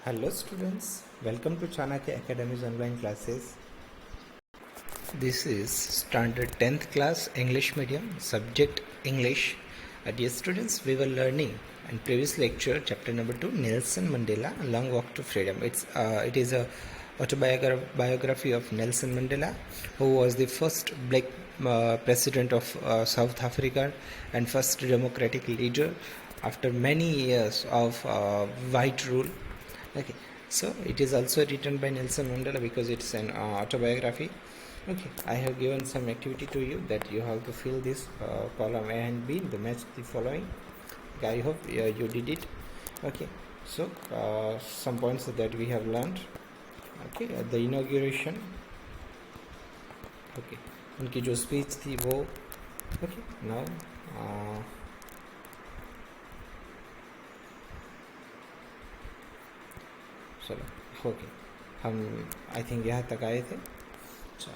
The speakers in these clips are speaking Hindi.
Hello students, welcome to Chanakya Academy's online classes. This is standard 10th class English medium, subject English. Dear students, we were learning in previous lecture chapter number 2 Nelson Mandela A Long Walk to Freedom. It is a autobiography of Nelson Mandela, who was the first black president of South Africa and first democratic leader after many years of white rule. Okay, so it is also written by Nelson Mandela because it's an autobiography. Okay, I have given some activity to you that you have to fill this column A and B, the match the following. Okay, I hope you did it. Okay, so some points that we have learned. Okay, the inauguration. Okay, उनकी जो speech थी वो. Okay, now चलो ओके हम आई थिंक यहाँ तक आए थे. अच्छा,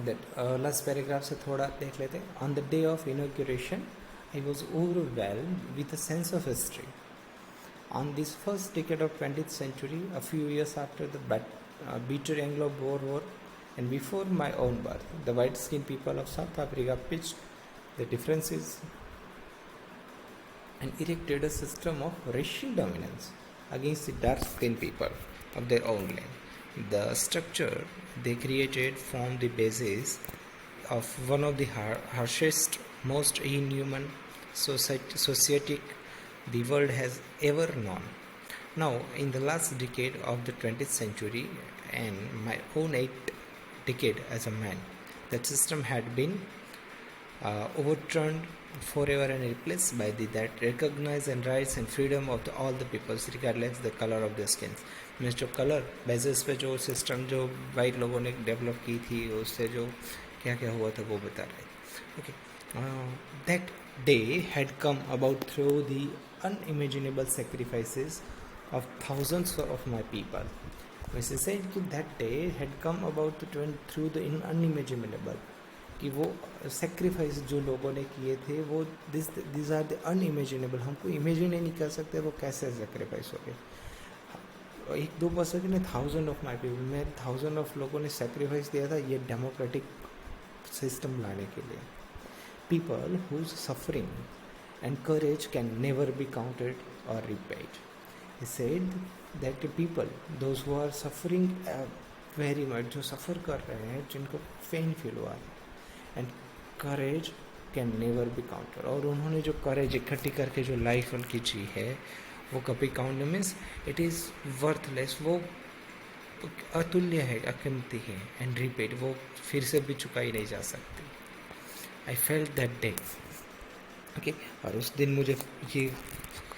दैट लास्ट पैराग्राफ से थोड़ा देख लेते हैं. On the day of inauguration I was overwhelmed with a sense of history. On this first decade of 20th century, a few years after the bitter Anglo-Boer War and before my own birth, the white-skinned people of South Africa pitched the differences and erected a system of racial dominance against the dark-skinned people of their own land. The structure they created formed the basis of one of the harshest, most inhuman society the world has ever known. Now, in the last decade of the 20th century and my own 8th decade as a man, that system had been overturned forever and replaced by that recognize and rights and freedom of all the peoples regardless the color of their skins. Means जो कलर बेसिस पे जो सिस्टम जो वाइट लोगों ने डेवलप की थी उससे जो क्या क्या हुआ था वो बता रहे थे. Okay, that day had come about through the unimaginable sacrifices of thousands of my people. वैसे said कि that day had come about through the unimaginable, कि वो sacrifice जो लोगों ने किए थे वो these are the unimaginable. हमको imagine ही नहीं कर सकते वो कैसे sacrifice हो गए. एक दो परसेंट ने थाउजेंड ऑफ माई पीपल में थाउजेंड ऑफ लोगों ने सेक्रीफाइस दिया था ये डेमोक्रेटिक सिस्टम लाने के लिए. People whose suffering and courage can never be counted or repaid. He said that the people, those who are suffering very much, जो सफ़र कर रहे हैं जिनको पेन फील हुआ है, and courage can never be counted. और उन्होंने जो courage इकट्ठी करके जो लाइफ उनकी जी है वो कभी count means it is worthless, वो अतुल्य है, अकीमती है, एंड रिपेड वो फिर से भी चुकाई नहीं जा सकती. I felt that day. Okay, और उस दिन मुझे ये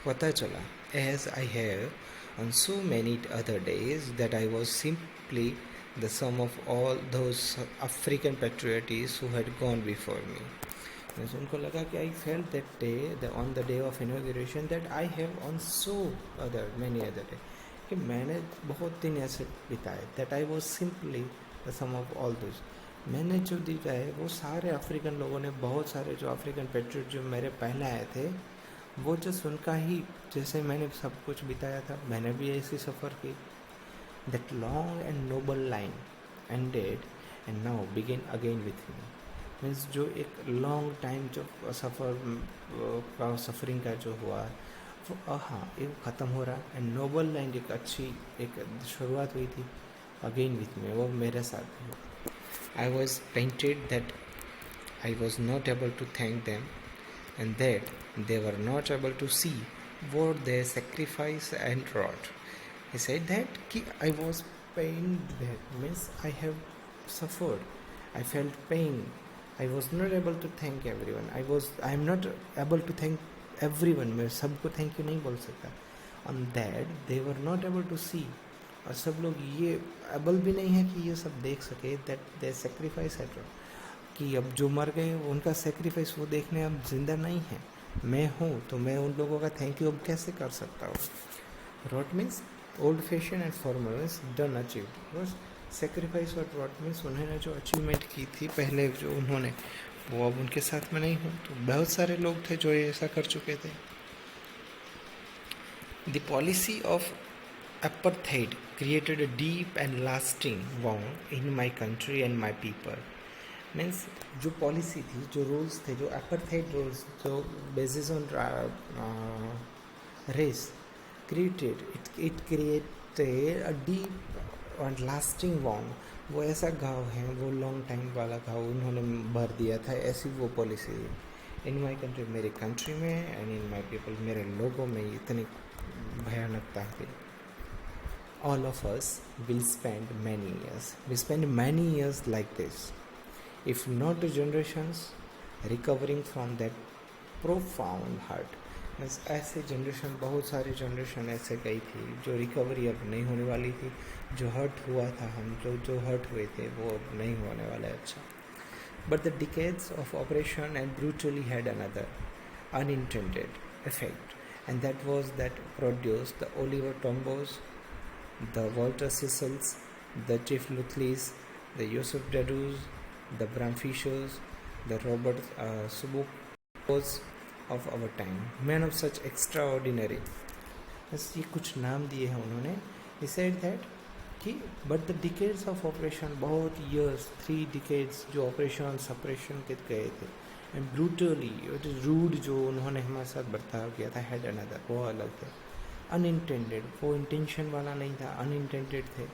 पता चला as I have on so many other days that I was simply the sum of all those African patriots who had gone before me. उनको लगा कि I felt that day on the day of inauguration that I have on so other many other day, कि मैंने बहुत दिन ऐसे बिताए. That I was simply the sum of all those. मैंने जो दिया है वो सारे अफ्रीकन लोगों ने, बहुत सारे जो अफ्रीकन पेट्रियट जो मेरे पहले आए थे वो जस्ट उनका ही जैसे मैंने सब कुछ बिताया था मैंने भी ऐसी सफ़र की. That long and noble line ended and now begin again with me. Means जो एक लॉन्ग टाइम जो सफरिंग का जो हुआ वो हाँ ये ख़त्म हो रहा. एंड नोबल लाइन एक अच्छी एक शुरुआत हुई थी अगेन विथ मी, वो मेरे साथ भी. I was painted that I was not able to thank them and that they were not able to see what their sacrifice and wrought. He said that I was pained, that means I have suffered, I felt pain, I was not able to thank everyone, I am not able to thank everyone. मैं सबको thank you नहीं बोल सकता. On that they were not able to see, और सब लोग ये एबल भी नहीं है कि ये सब देख सके दैट दे सेक्रीफाइस है, कि अब जो मर गए उनका सेक्रीफाइस वो देखने अब जिंदा नहीं है. मैं हूँ तो मैं उन लोगों का थैंक यू अब कैसे कर सकता हूँ. Wrought means old fashion and formal means done achieve. बस सेक्रीफाइस और रॉट मीन्स उन्होंने जो अचीवमेंट की थी पहले जो उन्होंने वो अब उनके साथ में नहीं हूँ. तो बहुत सारे लोग थे जो ऐसा कर चुके थे. The policy of apartheid created a deep and lasting wound in my country and my people. Means जो पॉलिसी थी, जो रूल्स थे, जो apartheid रूल्स, जो basis on race created, it created a deep and lasting wound. वो ऐसा घाव है, वो लॉन्ग टाइम वाला घाव उन्होंने भर दिया था, ऐसी वो पॉलिसी थी इन माई कंट्री, मेरे कंट्री में, एंड इन माई पीपल, मेरे लोगों में इतनी भयानकता थी. All of us will spend many years. We spend many years like this. If not generations recovering from that profound hurt. बस ऐसे जनरेशन, बहुत सारी जनरेशन ऐसे गई थी जो रिकवरी अब नहीं होने वाली थी. जो हर्ट हुआ था, हम जो हर्ट हुए थे वो अब नहीं होने वाला है. अच्छा. But the decades of oppression and brutally had another unintended effect, and that was that produced the Oliver Tombos, the Walter Cecils, the Chief Luthleys, the Yusuf Dadus, the Bram Fishers, the Robert Subukos of our time, men of such extraordinary. बस ये कुछ नाम दिए हैं उन्होंने. He said that कि but the decades of operation, बहुत years, 3 decades जो ऑपरेशन सप्रेशन के गए थे, एंड ब्रूटली रूड जो उन्होंने हमारे साथ बर्ताव किया था, हैड अनदर, वो अलग थे. अनइंटेंडेड, वो इंटेंशन वाला नहीं था, अनइंटेंडेड थे,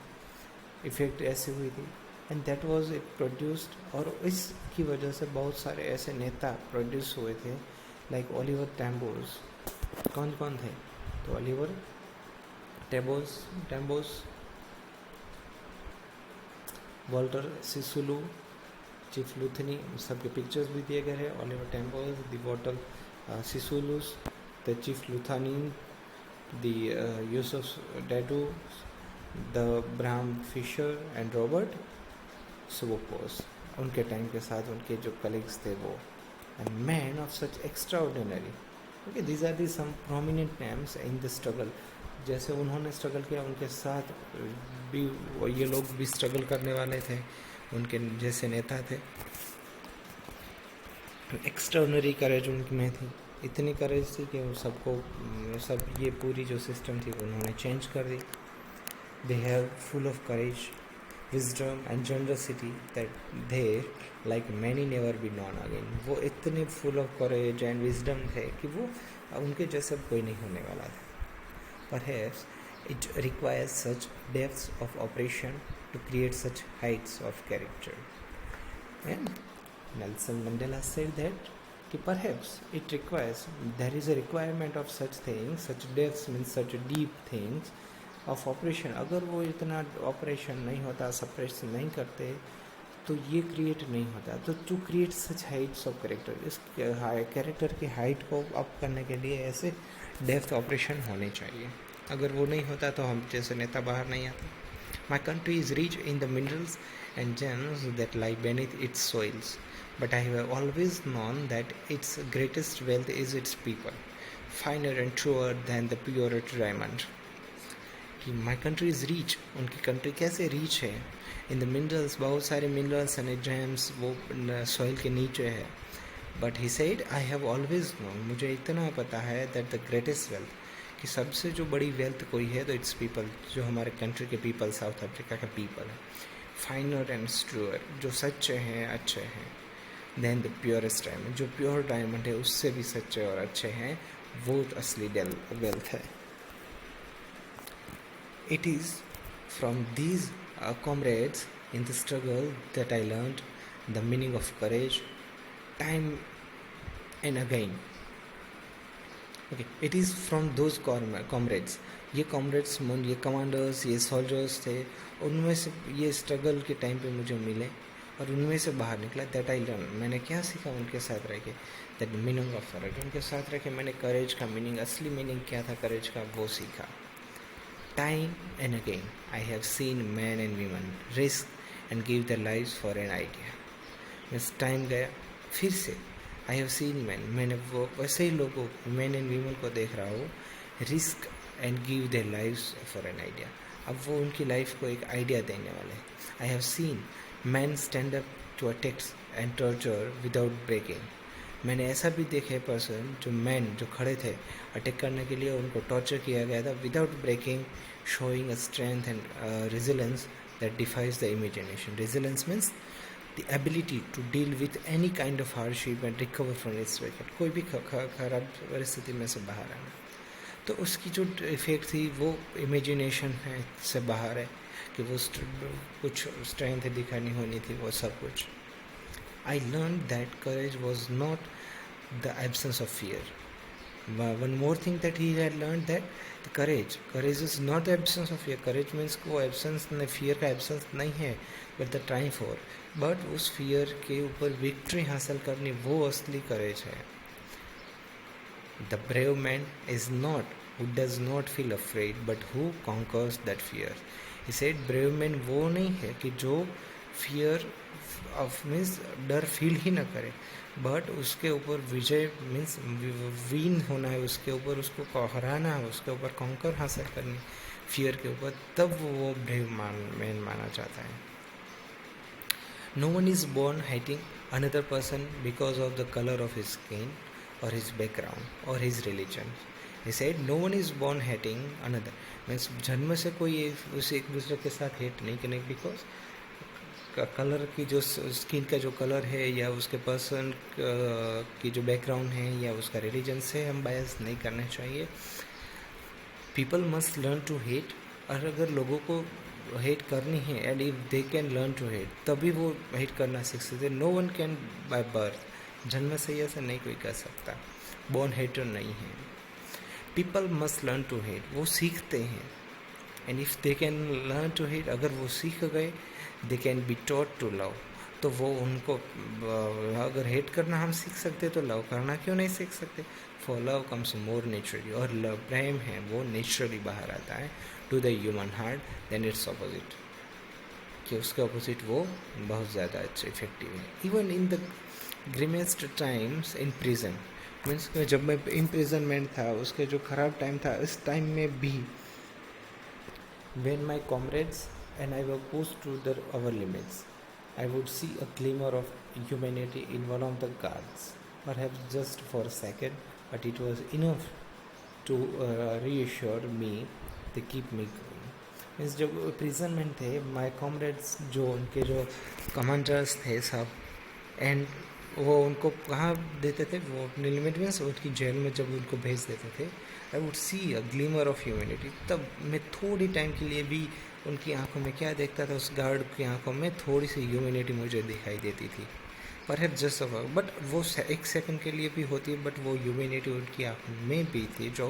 इफेक्ट ऐसे हुई थी. And that was it produced, और इसकी वजह से बहुत सारे ऐसे नेता प्रोड्यूस हुए थे, लाइक ओलिवर टैम्बोस. कौन कौन थे? तो Oliver Tambos, Walter Sisulu, chief Luthuli, सबके पिक्चर्स भी दिए गए हैं. Oliver Tambos, the Walter Sisulus, the chief Luthuli, the Yusuf Dadu, the Bram Fisher and Robert Subukos. उनके टाइम के साथ उनके जो कलीग्स थे वो, and men of such extraordinary. Okay, these are the some prominent names in the struggle. जैसे उन्होंने स्ट्रगल किया, उनके साथ भी ये लोग भी स्ट्रगल करने वाले थे, उनके जैसे नेता थे. एक्स्ट्राऑर्डिनरी करेज उनमें थी, इतनी करेज थी कि सब ये पूरी जो सिस्टम थी उन्होंने चेंज कर दी. They have full of courage, wisdom and generosity that they like many never be known again. वो इतने full of courage and wisdom थे कि वो उनके जैसे कोई नहीं होने वाला था. Perhaps it requires such depths of oppression to create such heights of character. And Nelson Mandela said that perhaps it requires, there is a requirement of such things, such depths means such deep things of operation. अगर वो इतना ऑपरेशन नहीं होता, सप्रेशन नहीं करते, तो ये क्रिएट नहीं होता. तो to create such heights of character, इस कैरेक्टर की हाइट को अप करने के लिए ऐसे डेप्थ ऑपरेशन होने चाहिए. अगर वो नहीं होता तो हम जैसे नेता बाहर नहीं आते. My country is rich in the minerals and gems that lie beneath its soils, but I have always known that its greatest wealth is its people, finer and truer than the purest diamond. कि my country is rich, उनकी कंट्री कैसे रिच है? इन द मिनरल्स, बहुत सारे मिनरल्स एंड जेम्स वो सॉइल के नीचे है. But he said I have always known, मुझे इतना पता है दैट द ग्रेटेस्ट वेल्थ, कि सबसे जो बड़ी वेल्थ कोई है तो इट्स पीपल, जो हमारे कंट्री के पीपल, साउथ अफ्रीका का पीपल है. फाइनर एंड स्ट्रूअर, जो सच्चे हैं, अच्छे हैं. देन द प्योरेस्ट डायमंड, जो प्योर डायमंड है उससे भी सच्चे और अच्छे हैं, वो असली वेल्थ है. It is from these comrades in the struggle that I learned the meaning of courage time and again. Okay, it is from those comrades, ये comrades, ये commanders, ये soldiers थे, उनमें से ये struggle के टाइम पे मुझे मिले और उनमें से बाहर निकला. that I learned, मैंने क्या सीखा उनके साथ रह के, that meaning of courage, उनके साथ रह के मैंने courage का meaning, असली meaning क्या था courage का, वो सीखा. Time and again, I have seen men and women risk and give their lives for an idea. बस टाइम गया, फिर से I have seen men, मैंने वो वैसे ही लोगों को, men and women को देख रहा हूँ, risk and give their lives for an idea. अब वो उनकी लाइफ को एक आइडिया देने वाले हैं. I have seen men stand up to attacks and torture without breaking. मैंने ऐसा भी देखे पर्सन जो मैन जो खड़े थे अटैक करने के लिए, उनको टॉर्चर किया गया था without breaking, showing a strength and resilience that defies the imagination. Resilience means the ability to deal with any kind of hardship and recover from its record. कोई भी खराब परिस्थिति में से बाहर आना. तो उसकी जो इफेक्ट थी वो इमेजिनेशन है से बाहर है कि वो कुछ स्ट्रेंथ दिखानी होनी थी, वो सब कुछ. I learned that courage was not the absence of fear. One more thing that he had learned, that the courage is not the absence of fear. Courage means वो absence fear का absence नहीं है, but the trying for. But उस fear के ऊपर victory हासिल करनी वो असली courage है. The brave man is not who does not feel afraid, but who conquers that fear. He said brave man वो नहीं है कि जो fear of means डर फील ही ना करे, बट उसके ऊपर विजय मीन्स विन होना है, उसके ऊपर उसको हराना है, उसके ऊपर कॉन्कर हासिल करनी फियर के ऊपर, तब वो ब्रेव मैन माना जाता है. No one is born hating another person because of the colour of his skin और हिज बैकग्राउंड और his religion. He said no one is born hating another. Means जन्म से कोई उसे एक दूसरे के साथ हेट नहीं करें बिकॉज कलर की जो स्किन का जो कलर है या उसके पर्सन की जो बैकग्राउंड है या उसका रिलीजन से हम बायस नहीं करना चाहिए. People must learn to hate. और अगर लोगों को हेट करनी है and if they can learn to hate, तभी वो हेट करना सीख सकते. No one can by birth, जन्म से ऐसा नहीं कोई कर सकता, बोर्न हेटर नहीं है. People must learn to hate, वो सीखते हैं. And if they can learn to hate, अगर वो सीख गए, they can be taught to love, तो वो उनको अगर हेट करना हम सीख सकते तो लव करना क्यों नहीं सीख सकते. For love comes more naturally, और लव प्रेम है वो नेचुरली बाहर आता है to the human heart than its opposite, कि उसके ऑपोजिट वो बहुत ज़्यादा अच्छा इफेक्टिव है. Even in the grimmest times in prison, means जब मैं इम्प्रिजनमेंट था, उसके जो ख़राब टाइम था, इस टाइम में भी when my comrades and I were pushed to our limits, I would see a glimmer of humanity in one of the guards, perhaps just for a second, but it was enough to reassure me to keep me going. Means जब प्रिजन में थे, माई कॉमरेड्स जो उनके जो कमांडर्स थे सब, एंड वो उनको कहाँ देते थे, वो अपने लिमिट में उनकी जेल में जब उनको भेज देते थे, I would see a glimmer of humanity. तब मैं थोड़ी टाइम के लिए भी उनकी आंखों में क्या देखता था, उस गार्ड की आंखों में थोड़ी सी ह्यूमैनिटी मुझे दिखाई देती थी. पर जस्ट ऑफ बट वो एक सेकंड के लिए भी होती है, बट वो ह्यूमैनिटी उनकी आंखों में भी थी जो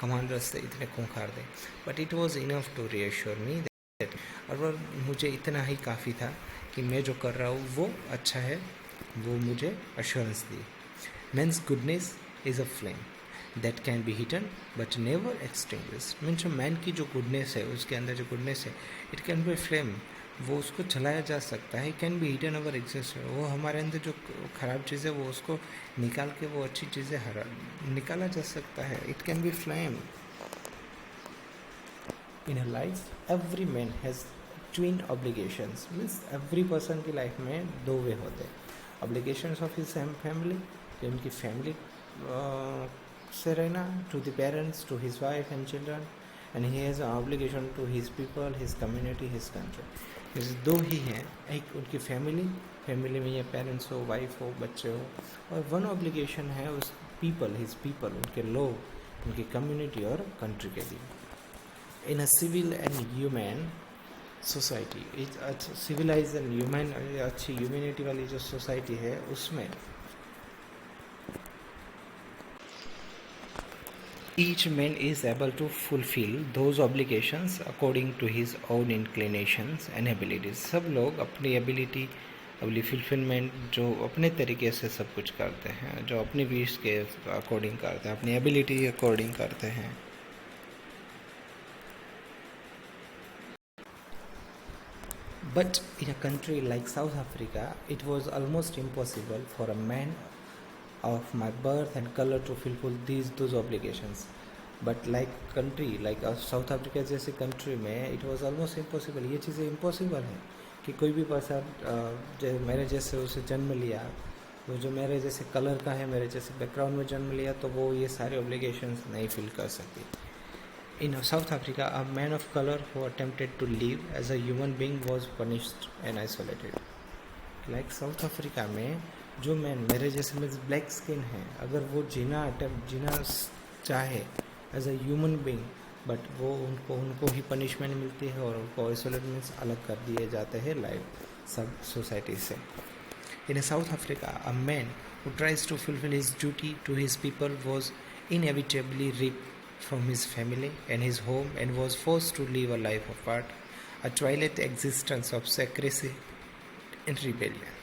कमांडर्स थे इतने खूंखार थे. But it was enough to reassure me that, और मुझे इतना ही काफ़ी था कि मैं जो कर रहा हूँ वो अच्छा है, वो मुझे अश्योरेंस दी. Man's goodness is a flame that can be hidden but never extinguish. Means man की जो गुडनेस है, उसके अंदर जो गुडनेस है, इट कैन बी फ्लेम, वो उसको जलाया जा सकता है. कैन बी हिटन अवर एग्जिस्ट, वो हमारे अंदर जो ख़राब चीज़ है वो उसको निकाल के वो अच्छी चीज़ें निकाला जा सकता है. It can be flame. In a life every man has twin obligations. Means every person की लाइफ में दो वे होते हैं. ऑब्लिगेशंस ऑफ हिज फैमिली, उनकी फैमिली से रहना, to the parents, to his wife and children, and he has obligation to his people, his community, his country. इस दो ही हैं, एक उनकी फैमिली में या पेरेंट्स हो, वाइफ हो, बच्चे हो, और वन ऑब्लिगेशन है उस पीपल, हिज पीपल, उनके लोग, उनकी कम्युनिटी और कंट्री के लिए. In a civil and human society, civilise and human, अच्छी ह्यूमैनिटी वाली जो सोसाइटी है, उसमें each man is able to fulfill those obligations according to his own inclinations and abilities. सब लोग अपनी एबिलिटी, अपनी फुलफिलमेंट जो अपने तरीके से सब कुछ करते हैं, जो अपनी विश के अकॉर्डिंग करते हैं, अपनी एबिलिटी अकॉर्डिंग करते हैं. But in a country like South Africa, it was almost impossible for a man of my birth and color to fulfill those obligations. But like country like south Africa जैसे कंट्री में इट वॉज ऑलमोस्ट इम्पॉसिबल. ये चीज़ें इम्पॉसिबल हैं कि कोई भी पर्सन मेरे जैसे उसे जन्म लिया वो जो मेरे जैसे कलर का है, मेरे जैसे बैकग्राउंड में जन्म लिया, तो वो ये सारे ऑब्लिगेशंस नहीं फील कर सकती. In South Africa, a man of color who attempted to live as a human being was punished and isolated. Like South Africa में जो मैन मेरे जैसे मीन्स ब्लैक स्किन है, अगर वो जीना चाहे as a human being, but वो उनको ही पनिशमेंट मिलती है और उनको आइसोलेट मीन्स अलग कर दिए जाते हैं लाइफ सब सोसाइटी से. In South Africa, a man who tries to fulfill his duty to his people was inevitably ripped from his family and his home and was forced to live a life apart, a twilight existence of secrecy and rebellion.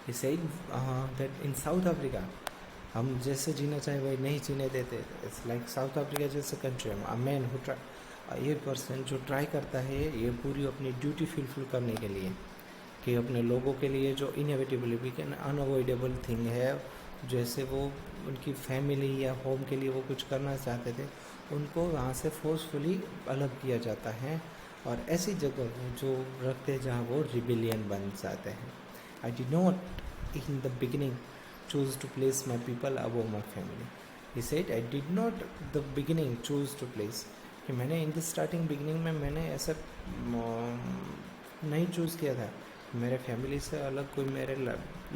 He said that in South Africa, हम जैसे जीना चाहे वही नहीं जीने देते. इट्स लाइक साउथ अफ्रीका जैसे कंट्री में, अ मैन हु ये पर्सन जो ट्राई करता है ये पूरी अपनी ड्यूटी फुलफिल करने के लिए, कि अपने लोगों के लिए जो इनएविटेबल वीकेंड अनअवॉइडेबल थिंग है, जैसे वो उनकी फैमिली या होम के लिए वो कुछ करना चाहते थे, उनको वहाँ से फोर्सफुली अलग किया जाता है और ऐसी जगह जो रखते हैं जहाँ वो रिबिलियन बन जाते हैं. I did not in the beginning choose to place my people above my family. He said, I did not the beginning choose to place. कि मैंने इन द स्टार्टिंग बिगिनिंग में मैंने ऐसा नहीं चूज़ किया था. मेरे फैमिली से अलग कोई मेरे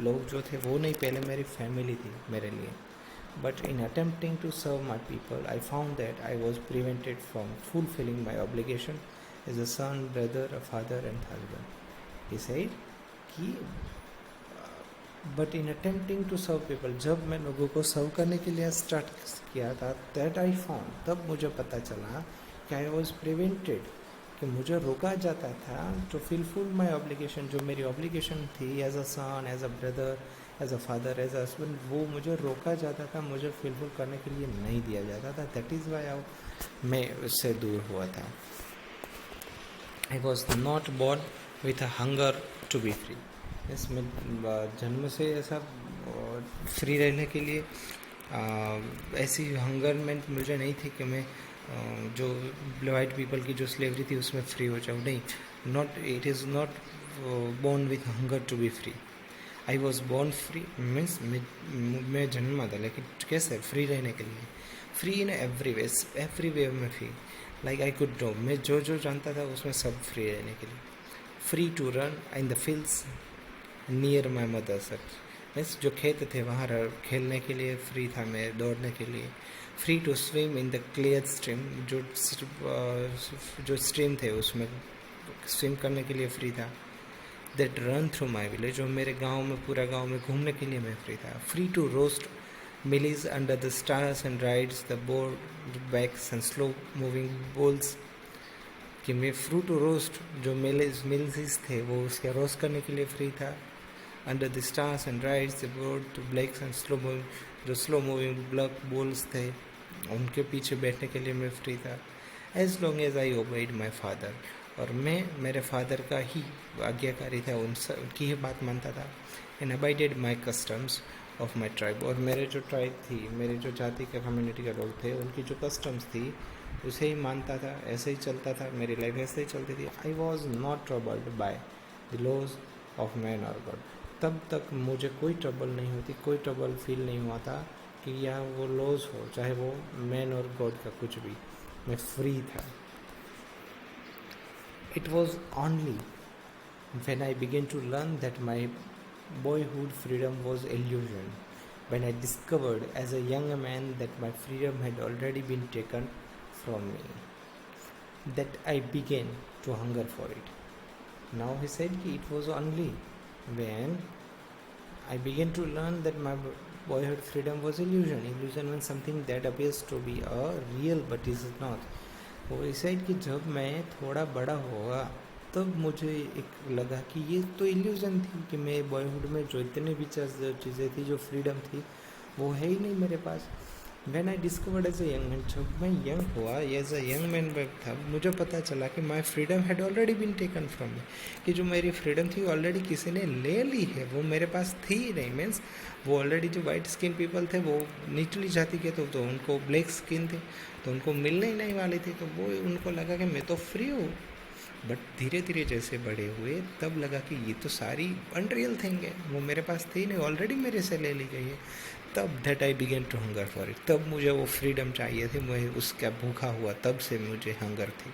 लोग जो थे वो नहीं, पहले मेरी फैमिली थी मेरे लिए. But in attempting to serve my people I found that I was prevented from fulfilling my obligation as a son, brother, a father and husband. He said कि but in attempting to serve people, जब मैं लोगों को सर्व करने के लिए स्टार्ट किया था, दैट आई फाउंड, तब मुझे पता चला कि आई वॉज प्रिवेंटेड, कि मुझे रोका जाता था टू फुलफिल माई ऑब्लिगेशन. जो मेरी ऑब्लिगेशन थी as a son, as a brother, as a father, as a husband, वो मुझे रोका जाता था, मुझे फुलफिल करने के लिए नहीं दिया जाता था. दैट इज़ वाई मैं उससे दूर हुआ था. I was not born with a hunger to be free. इसमें जन्म से ऐसा फ्री रहने के लिए ऐसी हंगरमेंट मुझे नहीं थी कि मैं जो वाइट पीपल की जो स्लेवरी थी उसमें फ्री हो जाऊँ. नहीं, not, it is not born with hunger to be free. I was born free means मैं जन्मा था, लेकिन कैसे फ्री रहने के लिए, फ्री इन एवरी वे में free. Like I could know, मैं जो जानता था उसमें सब फ्री रहने के लिए. Free to run in the fields near my mother sir, means जो खेत थे वहाँ खेलने के लिए फ्री था मैं, दौड़ने के लिए. Free to swim in the clear stream, जो स्ट्रीम थे उसमें स्विम करने के लिए फ्री था. That run through my village, जो मेरे गांव में, पूरा गांव में घूमने के लिए मैं फ्री था. Free to roast mealies under the stars and rides the board backs and slow moving bulls, कि मैं फ्रू टू रोस्ट जो मिल्स थे वो उसके रोस्ट करने के लिए फ्री था. Under the stars and rides the board to blacks and slow moving black bulls थे, उनके पीछे बैठने के लिए मैं फ्री था. As long as I obeyed my father, और मैं मेरे फादर का ही आज्ञाकारी था, उनकी ही बात मानता था. And abided my customs of my tribe, और मेरे जो ट्राइब थी, मेरे जो जाति के कम्युनिटी के लोग थे, उनकी जो कस्टम्स थी उसे ही मानता था, ऐसे ही चलता था, मेरी लाइफ ऐसे ही चलती थी. I was not troubled by the laws of man और गॉड. तब तक मुझे कोई ट्रबल नहीं होती, कोई ट्रबल फील नहीं हुआ था कि यह वो लॉज हो, चाहे वो मैन और गॉड का कुछ भी, मैं फ्री था. It was only when I began to learn that my boyhood freedom was illusion, when I discovered as a young man that my freedom had already been taken from me, that I began to hunger for it. Now he said it was only when I began to learn that my boyhood freedom was illusion. Illusion means something that appears to be a real but is not. वो ऐसा कि जब मैं थोड़ा बड़ा हुआ तब मुझे एक लगा कि ये तो इल्यूज़न थी, कि मैं बॉयहुड में जो इतने भी चीज़ें थी, जो फ्रीडम थी, वो है ही नहीं मेरे पास. When I discovered as a young man, जब मैं यंग हुआ, एज अ यंग मैन था, मुझे पता चला कि my freedom had already been taken from me, कि जो मेरी फ्रीडम थी ऑलरेडी किसी ने ले ली है, वो मेरे पास थी ही नहीं. मीन्स वो ऑलरेडी जो वाइट स्किन पीपल थे वो निचली जाति के, तो उनको ब्लैक स्किन थे, तो उनको मिलने ही नहीं वाली थी. तो वो उनको लगा कि मैं तो फ्री हूँ, बट धीरे धीरे जैसे बड़े हुए तब लगा कि ये तो सारी अनरियल थिंग है, वो मेरे पास थी नहीं, ऑलरेडी मेरे से ले ली गई है। तब that I began to hunger for it, तब मुझे वो फ्रीडम चाहिए थी, मैं उसका भूखा हुआ, तब से मुझे हंगर थी।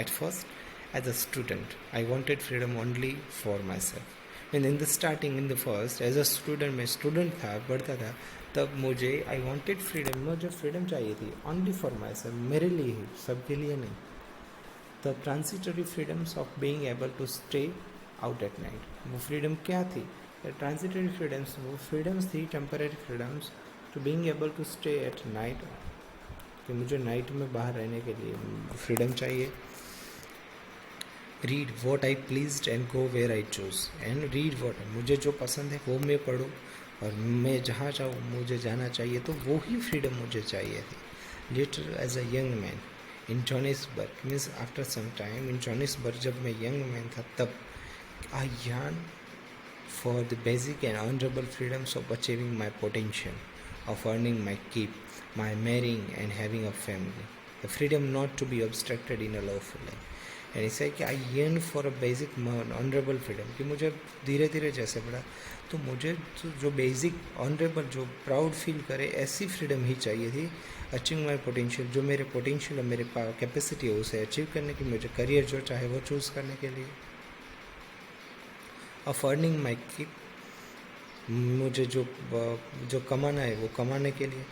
At first as a student I wanted freedom only for myself. In the starting, in the first as a student, मैं स्टूडेंट था, पढ़ता था, तब मुझे आई वॉन्टेड फ्रीडम, मुझे फ्रीडम चाहिए थी ओनली फॉर माई सेल्फ, मेरे लिए ही, सबके लिए नहीं। The transitory freedoms of being able to stay out at night, वो फ्रीडम क्या थी? ट्रांसिटरी फ्रीडम्स, वो फ्रीडम्स थी, temporary freedoms to being able to stay at night, कि मुझे नाइट में बाहर रहने के लिए फ्रीडम चाहिए। Read what I please and go where I choose, and read what, मुझे जो पसंद है वो मैं पढ़ूँ, और मैं जहाँ चाहूँ मुझे जाना चाहिए, तो वो ही फ्रीडम मुझे चाहिए थी। Later as a young man in Johannesburg, means after some time in Johannesburg, जब मैं यंग मैन था, तब I yearn for the basic and honorable freedoms of achieving my potential, of earning my keep, my marrying and having a family, the freedom not to be obstructed in a lawful life। And ऐसा है कि आई yearn for a basic honourable freedom, कि मुझे धीरे धीरे जैसे बढ़ा, तो मुझे जो बेसिक ऑनरेबल, जो प्राउड फील करे, ऐसी फ्रीडम ही चाहिए थी। अचीविंग माई पोटेंशियल, जो मेरे पोटेंशियल और मेरे कैपेसिटी है उसे अचीव करने की, मुझे करियर जो चाहे वो चूज़ करने के लिए। ऑफ अर्निंग माई कीप, मुझे जो कमाना है वो कमाने के लिए।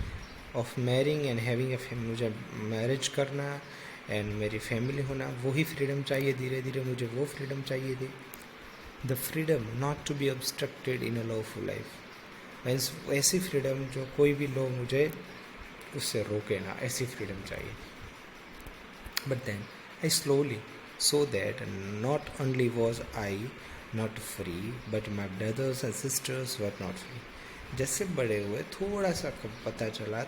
Of marrying and having a family, मुझे मैरिज करना एंड मेरी फैमिली होना, वही फ्रीडम चाहिए। धीरे धीरे मुझे वो फ्रीडम चाहिए थी। The freedom not to be obstructed in a lawful life, means ऐसी फ्रीडम जो कोई भी लॉ मुझे उससे रोके ना, ऐसी फ्रीडम चाहिए। But then I slowly saw that not only was I not free, but my brothers and sisters were not free. जैसे बड़े हुए थोड़ा सा पता चला,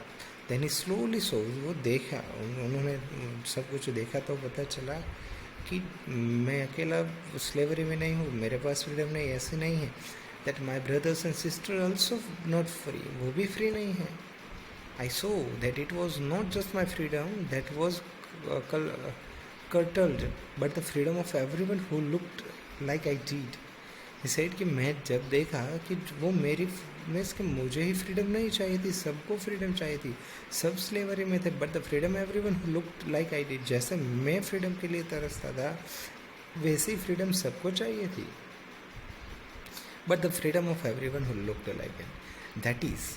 देन स्लोली सो, वो देखा, उन्होंने सब कुछ देखा, तो पता चला कि मैं अकेला स्लेवरी में नहीं हूँ, मेरे पास फ्रीडम नहीं, ऐसे नहीं है। That my brothers and sister also not free, वो भी फ्री नहीं है। I saw that it was not just my freedom that was curtailed, but the freedom of everyone who looked like I did। He said कि मैं जब देखा कि वो मेरी, मैं इसके, मुझे ही फ्रीडम नहीं चाहिए थी, सबको फ्रीडम चाहिए थी, सब स्लेवरी में थे, but the freedom everyone who looked like I did, जैसे मैं फ्रीडम के लिए तरसता था, वैसी फ्रीडम सबको चाहिए थी। But the freedom of everyone who looked like I, that is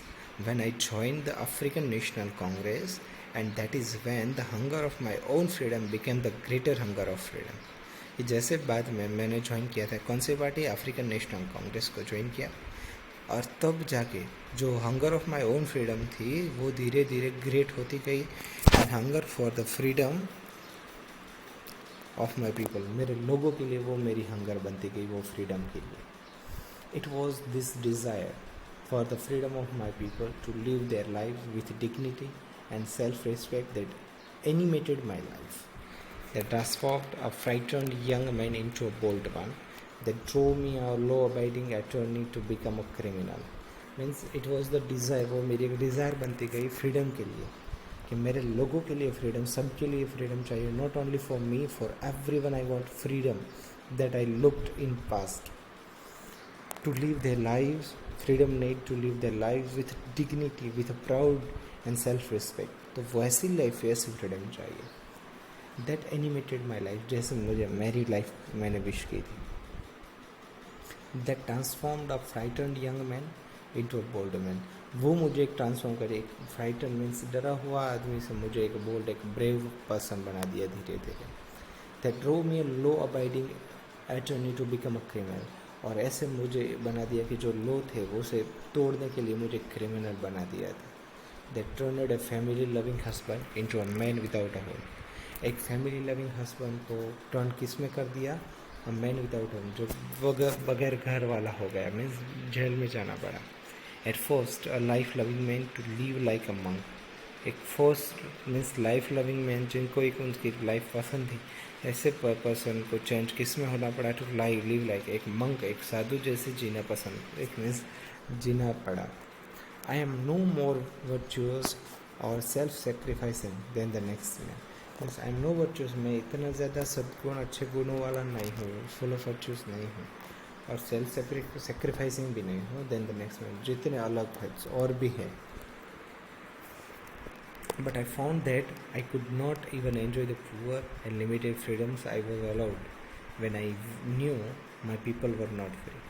when I joined the African National Congress, and that is when the hunger of my own freedom became the greater hunger of freedom। ये जैसे बाद में मैंने ज्वाइन किया था, कौन सी पार्टी? अफ्रीकन नेशनल कांग्रेस को ज्वाइन किया, और तब जाके जो hunger of my own freedom थी वो धीरे धीरे ग्रेट होती गई, and hunger for the freedom of my people, मेरे लोगों के लिए वो मेरी हंगर बनती गई, वो फ्रीडम के लिए। It was this desire for the freedom of my people to live their lives with dignity and self-respect that animated my life, that transformed a frightened young man into a bold one, that drove me, a law-abiding attorney, to become a criminal। Means it was the desire, वो मेरी एक डिज़ायर बनती गई फ्रीडम के लिए, कि मेरे लोगों के लिए फ्रीडम, सबके लिए फ्रीडम चाहिए, not only for me, for everyone I want freedom, that I looked in past, to live their lives, freedom need to live their lives with dignity, with a proud and self-respect। तो वैसी लाइफ, वैसी फ्रीडम चाहिए। दैट एनिमेटेड माई लाइफ, जैसे मुझे मेरी लाइफ मैंने विश की थी। That transformed a frightened young man into a bold man, वो मुझे एक ट्रांसफॉर्म करे, एक फ्राइटन मीन्स डरा हुआ आदमी से मुझे एक बोल्ड, एक ब्रेव पर्सन बना दिया धीरे धीरे। That drove me a law abiding attorney to become a criminal, और ऐसे मुझे बना दिया कि जो लो थे वो उसे तोड़ने के लिए मुझे क्रिमिनल बना दिया था। That turned a family loving husband into a man without a home, एक फैमिली लविंग हस्बैंड को टर्न किस में कर दिया? अ मैन विदाउट होम, जो बगैर घर वाला हो गया, मीन्स जेल में जाना पड़ा। At first a life loving man to live like a monk, एक first means life loving man, जिनको एक उनकी लाइफ पसंद थी, ऐसे पर्सन को चेंज किस में होना पड़ा? टू लिव लाइक एक मंक, एक साधु जैसे जीना पसंद, एक मीन्स जीना पड़ा। I am no more virtuous और self sacrificing than the next man, means I am no virtuous, मैं इतना ज़्यादा सद्गुण अच्छे गुणों वाला नहीं हूँ, फुल ऑफ वर्चूज़ नहीं हूँ, और सेल्फ सेक्रीफाइसिंग भी नहीं हूँ। देन द नेक्स्ट वन, जितने अलग है और भी है, but I found that I could not even enjoy the poor and limited freedoms I was allowed when I knew my people were not free.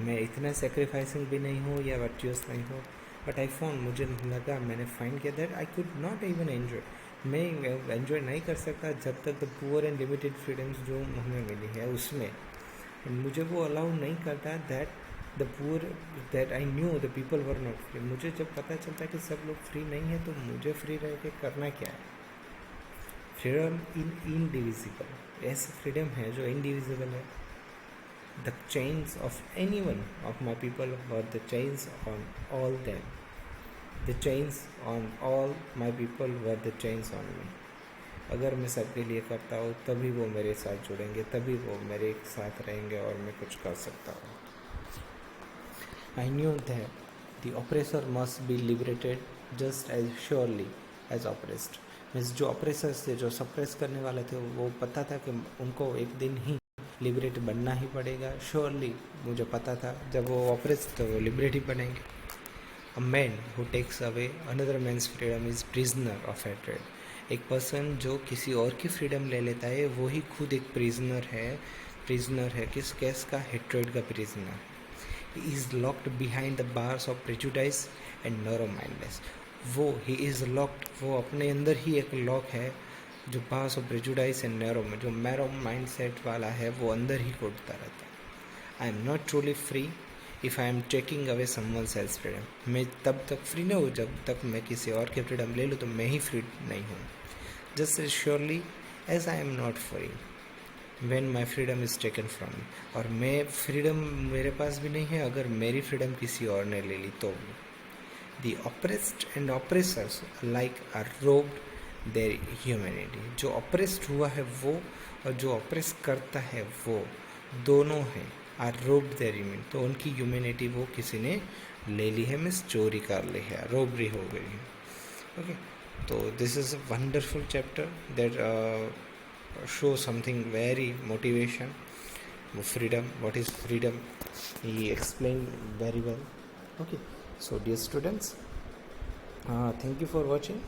मैं इतना सेक्रीफाइसिंग भी नहीं हूँ या वर्चुअस नहीं हूँ, बट आई फाउंड, मुझे लगा, मैंने फाइंड किया that I could not even enjoy, मैं एन्जॉय नहीं कर सकता जब तक the poor and limited freedoms जो हमें मिली है उसमें मुझे वो अलाउ नहीं करता, that the poor, that I knew the people were not free. मुझे जब पता चलता कि सब लोग फ्री नहीं है तो मुझे फ्री रह के करना क्या है। फ्रीडम इनडिविजिबल, ऐसा फ्रीडम है जो इनडिविजिबल है। The chains of any one of my people और the chains on all them, the chains on all my people were the chains on me. अगर मैं सबके लिए करता हूँ तभी वो मेरे साथ जुड़ेंगे, तभी वो मेरे साथ रहेंगे और मैं कुछ कर सकता हूँ। I knew that the oppressor must be liberated just as surely as oppressed. Means जो ऑपरेसर्स थे, जो सप्रेस करने वाले थे, वो पता था कि उनको एक दिन ही लिबरेट बनना ही पड़ेगा। श्योरली मुझे पता था जब वो ऑपरेस तो वो लिबरेट ही बनेंगे। A man who takes away another man's freedom is prisoner of hatred. एक पर्सन जो किसी और की फ्रीडम ले लेता है वो ही खुद एक प्रिजनर है किस केस का? हेट्रेड का prisoner. He is locked behind the bars of prejudice and narrow mindedness. he is locked, वो अपने अंदर ही एक लॉक है, जो bars of prejudice and narrow में, जो narrow mindset वाला है, वो अंदर ही घुटता रहता है। I am not truly free if I am taking away someone else's freedom. मैं तब तक फ्री नहीं हूँ जब तक मैं किसी और की फ्रीडम ले लूँ तो मैं ही फ्री नहीं हूँ। Just as surely as I am not free when my freedom is taken from me, और मैं फ्रीडम मेरे पास भी नहीं है अगर मेरी फ्रीडम किसी और ने ले ली तो भी। The oppressed and oppressors alike are robbed their humanity. जो oppressed हुआ है वो और जो oppress करता है वो दोनों हैं, are robbed their humanity, तो उनकी ह्यूमैनिटी वो किसी ने ले ली है, मीन्स चोरी कर ली है, रॉबरी हो गई है। ओके, तो this is a wonderful chapter that show something very motivation. Freedom, what is freedom, he explained very well. Okay, so dear students, thank you for watching.